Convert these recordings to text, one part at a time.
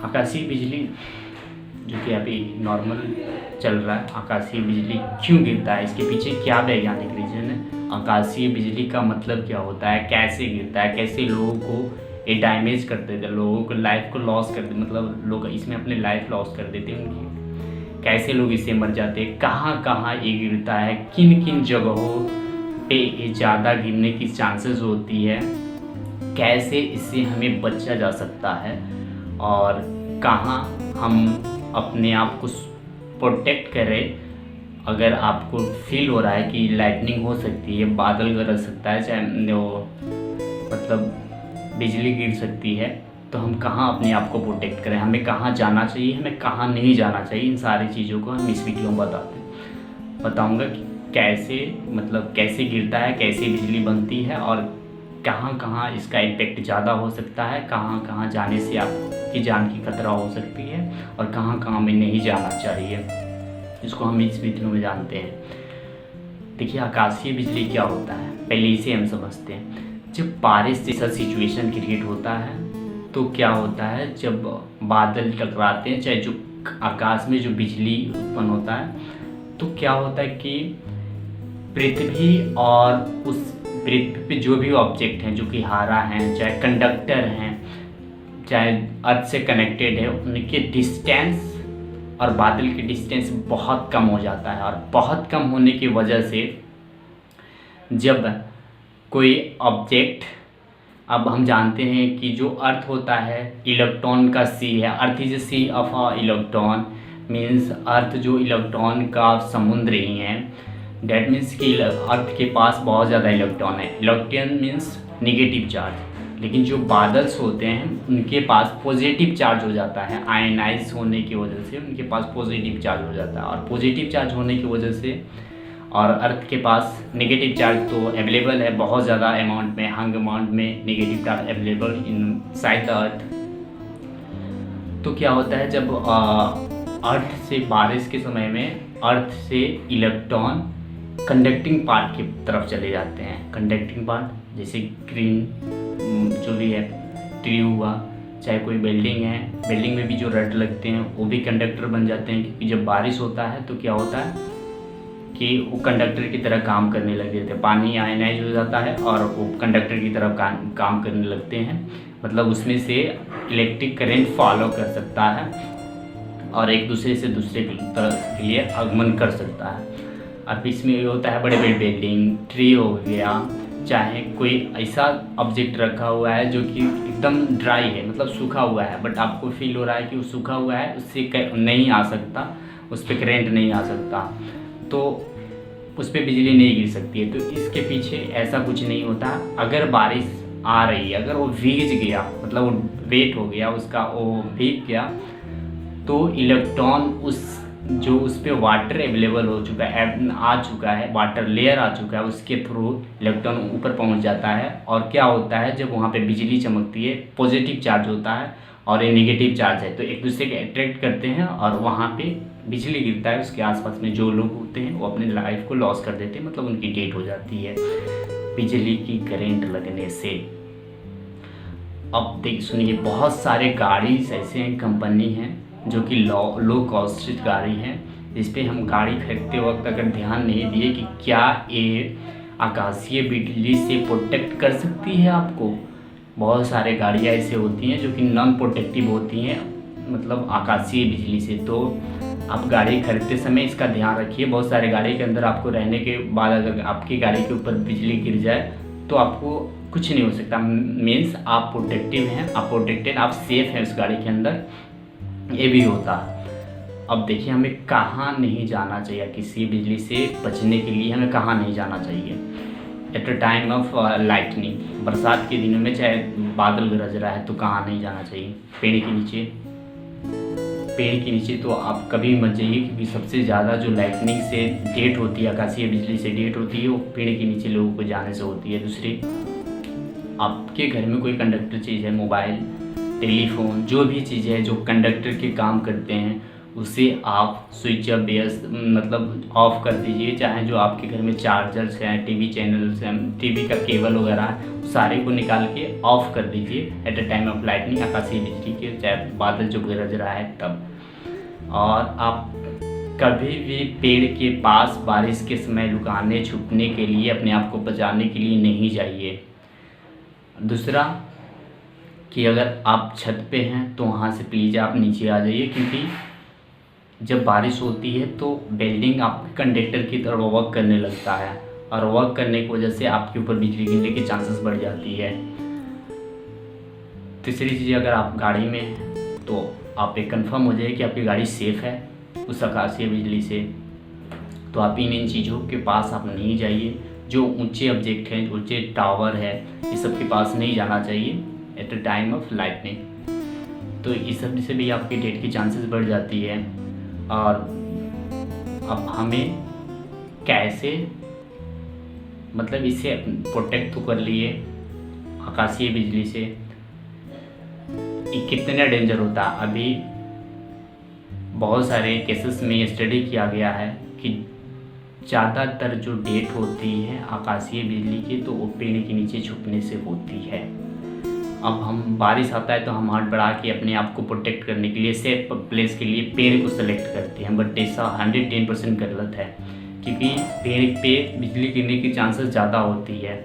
आकाशीय बिजली जो कि अभी नॉर्मल चल रहा है, आकाशीय बिजली क्यों गिरता है, इसके पीछे क्या वैज्ञानिक रीज़न है, आकाशीय बिजली का मतलब क्या होता है, कैसे गिरता है, कैसे लोगों को ये डैमेज कर देते हैं, लोगों को लाइफ को लॉस कर देते, मतलब लोग इसमें अपने लाइफ लॉस कर देते हैं उनकी, कैसे लोग इससे मर जाते हैं, कहाँ कहाँ ये गिरता है, किन किन जगहों पे ये ज़्यादा गिरने की चांसेस होती है, कैसे इससे हमें बचा जा सकता है, और कहाँ हम अपने आप को प्रोटेक्ट करें। अगर आपको फील हो रहा है कि लाइटनिंग हो सकती है, बादल गरज सकता है, चाहे वो मतलब बिजली गिर सकती है, तो हम कहाँ अपने आप को प्रोटेक्ट करें, हमें कहाँ जाना चाहिए, हमें कहाँ नहीं जाना चाहिए, इन सारी चीज़ों को हम इस वीडियो में बताऊँगा कि कैसे गिरता है, कैसे बिजली बनती है, और कहाँ कहाँ इसका इम्पेक्ट ज़्यादा हो सकता है, कहाँ कहाँ जाने से आपकी जान की खतरा हो सकती है, और कहाँ कहाँ में नहीं जाना चाहिए, इसको हम इस वीडियो में जानते हैं। देखिए, आकाशीय बिजली क्या होता है, पहले इसे हम समझते हैं। जब बारिश जैसा सिचुएशन क्रिएट होता है तो क्या होता है, जब बादल टकराते हैं, चाहे जो आकाश में जो बिजली उत्पन्न होता है, तो क्या होता है कि पृथ्वी और उस पृथ्वी पे जो भी ऑब्जेक्ट हैं, जो कि हरा हैं, चाहे कंडक्टर हैं, चाहे अर्थ से कनेक्टेड है, उनके डिस्टेंस और बादल के डिस्टेंस बहुत कम हो जाता है। और बहुत कम होने की वजह से जब कोई ऑब्जेक्ट, अब हम जानते हैं कि जो अर्थ होता है इलेक्ट्रॉन का सी है, earth is sea of a electron, means earth जो इलेक्ट्रॉन का समुद्र ही है। डैट मीन्स कि अर्थ के पास बहुत ज़्यादा इलेक्ट्रॉन है। इलेक्ट्रॉन मीन्स निगेटिव चार्ज, लेकिन जो बादल्स होते हैं उनके पास पॉजिटिव चार्ज हो जाता है। आयनाइज होने की वजह से उनके पास पॉजिटिव चार्ज हो जाता है, और पॉजिटिव चार्ज होने की वजह से, और अर्थ के पास नेगेटिव चार्ज तो अवेलेबल है बहुत ज़्यादा अमाउंट में, हंग अमाउंट में negative charge available in side the earth. तो क्या होता है, जब अर्थ से बारिश के समय में अर्थ से इलेक्ट्रॉन कंडक्टिंग पार्ट की तरफ चले जाते हैं। कंडक्टिंग पार्ट जैसे ग्रीन जो भी है, ट्री हुआ, चाहे कोई बिल्डिंग है, बिल्डिंग में भी जो रड लगते हैं वो भी कंडक्टर बन जाते हैं, क्योंकि जब बारिश होता है तो क्या होता है कि वो कंडक्टर की तरह काम करने लग जाते हैं। पानी आयनाइज हो जाता है और वो कंडक्टर की तरह काम करने लगते हैं, मतलब उसमें से इलेक्ट्रिक करंट फॉलो कर सकता है और एक दूसरे से दूसरे की तरफ के लिए आगमन कर सकता है। अब इसमें ये होता है, बड़े बड़े बिल्डिंग, ट्री हो गया, चाहे कोई ऐसा ऑब्जेक्ट रखा हुआ है जो कि एकदम ड्राई है, मतलब सूखा हुआ है, बट आपको फील हो रहा है कि वो सूखा हुआ है, उससे नहीं आ सकता, उस पर करेंट नहीं आ सकता, तो उस पर बिजली नहीं गिर सकती है। तो इसके पीछे ऐसा कुछ नहीं होता। अगर बारिश आ रही है, अगर वो भीग गया, मतलब वो वेट हो गया उसका, वो भीग गया, तो इलेक्ट्रॉन उस पे वाटर अवेलेबल हो चुका है, आ चुका है, वाटर लेयर आ चुका है, उसके थ्रू इलेक्ट्रॉन ऊपर पहुंच जाता है। और क्या होता है, जब वहाँ पे बिजली चमकती है, पॉजिटिव चार्ज होता है और ये नेगेटिव चार्ज है, तो एक दूसरे के अट्रैक्ट करते हैं और वहाँ पे बिजली गिरता है। उसके आसपास में जो लोग होते हैं वो अपनी लाइफ को लॉस कर देते हैं, मतलब उनकी डेथ हो जाती है बिजली की करंट लगने से। अब सुनिए, बहुत सारे गाड़ी ऐसे हैं, कंपनी हैं जो कि लो कॉस्ट गाड़ी हैं, जिस पे हम गाड़ी खरीदते वक्त अगर ध्यान नहीं दिए कि क्या ये आकाशीय बिजली से प्रोटेक्ट कर सकती है आपको। बहुत सारे गाड़ियाँ ऐसे होती हैं जो कि नॉन प्रोटेक्टिव होती हैं, मतलब आकाशीय बिजली से। तो आप गाड़ी खरीदते समय इसका ध्यान रखिए। बहुत सारे गाड़ी के अंदर आपको रहने के बाद अगर आपकी गाड़ी के ऊपर बिजली गिर जाए तो आपको कुछ नहीं हो सकता, मीन्स आप प्रोटेक्टिव हैं, आप प्रोटेक्टेड, आप सेफ हैं उस गाड़ी के अंदर, ये भी होता है। अब देखिए, हमें कहाँ नहीं जाना चाहिए, किसी बिजली से बचने के लिए हमें कहाँ नहीं जाना चाहिए। At a time of lightning, बरसात के दिनों में चाहे बादल गरज रहा है तो कहाँ नहीं जाना चाहिए, पेड़ के नीचे। पेड़ के नीचे तो आप कभी मत जाइए, क्योंकि सबसे ज़्यादा जो लाइटनिंग से डेट होती है, आकाशीय बिजली से डेट होती है, वो पेड़ के नीचे लोगों को जाने से होती है। दूसरी, आपके घर में कोई कंडक्टर चीज़ है, मोबाइल, टेलीफोन, जो भी चीज़ें हैं जो कंडक्टर के काम करते हैं, उसे आप स्विच मतलब ऑफ़ कर दीजिए। चाहे जो आपके घर में चार्जर्स हैं, टीवी चैनल्स हैं, टीवी का केबल वगैरह है, सारे को निकाल के ऑफ़ कर दीजिए at a time of lightning, आकाशीय बिजली के, चाहे बादल जो गरज रहा है तब। और आप कभी भी पेड़ के पास बारिश के समय लुकाने छुपने के लिए, अपने आप को बचाने के लिए नहीं जाइए। दूसरा कि अगर आप छत पे हैं तो वहाँ से प्लीज़ आप नीचे आ जाइए, क्योंकि जब बारिश होती है तो बिल्डिंग आपके कंडक्टर की तरह वर्क करने लगता है, और वर्क करने की वजह से आपके ऊपर बिजली गिरने के चांसेस बढ़ जाती है। तीसरी चीज़, अगर आप गाड़ी में हैं तो आप एक कंफर्म हो जाइए कि आपकी गाड़ी सेफ़ है उस आकाशीय बिजली से। तो आप इन चीज़ों के पास आप नहीं जाइए। जो ऊंचे ऑब्जेक्ट हैं, ऊंचे टावर है, ये सब के पास नहीं जाना चाहिए at a time of lightning. तो इस सब से भी आपकी डेथ की चांसेस बढ़ जाती है। और अब हमें कैसे, मतलब इससे प्रोटेक्ट तो कर लिए आकाशीय बिजली से, ये कितना डेंजर होता है। अभी बहुत सारे केसेस में स्टडी किया गया है कि ज़्यादातर जो डेथ होती है आकाशीय बिजली की, तो वो पेड़ के नीचे छुपने से होती है। अब हम बारिश आता है तो हम हाथ बढ़ा के अपने आप को प्रोटेक्ट करने के लिए, सेफ प्लेस के लिए पेड़ को सेलेक्ट करते हैं, बट ऐसा 110% गलत है, क्योंकि पेड़ पे बिजली गिरने की चांसेस ज़्यादा होती है,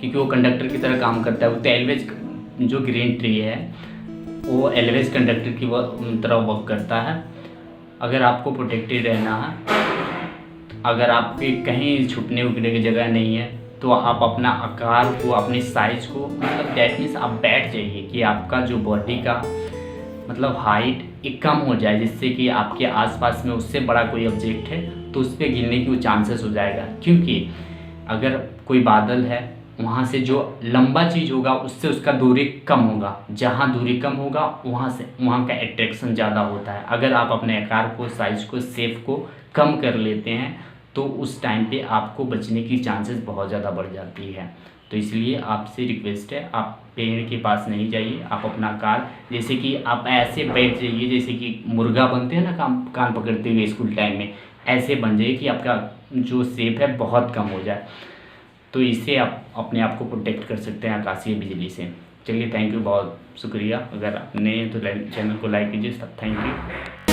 क्योंकि वो कंडक्टर की तरह काम करता है। वो तो एलवेज, जो ग्रीन ट्री है वो एलवेज कंडक्टर की तरह वर्क करता है। अगर आपको प्रोटेक्टेड रहना है, अगर आपके कहीं छुपने उगने की जगह नहीं है, तो आप अपना आकार को, अपनी साइज़ को, मतलब दैट मीन्स आप बैठ जाइए कि आपका जो बॉडी का मतलब हाइट एक कम हो जाए, जिससे कि आपके आसपास में उससे बड़ा कोई ऑब्जेक्ट है तो उस पर गिरने की वो चांसेस हो जाएगा। क्योंकि अगर कोई बादल है, वहाँ से जो लंबा चीज़ होगा उससे उसका दूरी कम होगा, जहाँ दूरी कम होगा वहाँ का अट्रैक्शन ज़्यादा होता है। अगर आप अपने आकार को, साइज़ को, शेप को कम कर लेते हैं तो उस टाइम पे आपको बचने की चांसेस बहुत ज़्यादा बढ़ जाती है। तो इसलिए आपसे रिक्वेस्ट है, आप पेड़ के पास नहीं जाइए। आप अपना आकार, जैसे कि आप ऐसे बैठ जाइए जैसे कि मुर्गा बनते हैं ना, कान पकड़ते हुए स्कूल टाइम में, ऐसे बन जाइए कि आपका जो शेप है बहुत कम हो जाए। तो इससे आप अपने आप को प्रोटेक्ट कर सकते हैं आकाशीय बिजली से। चलिए, थैंक यू, बहुत शुक्रिया। अगर आपने तो चैनल को लाइक कीजिए। Thank you.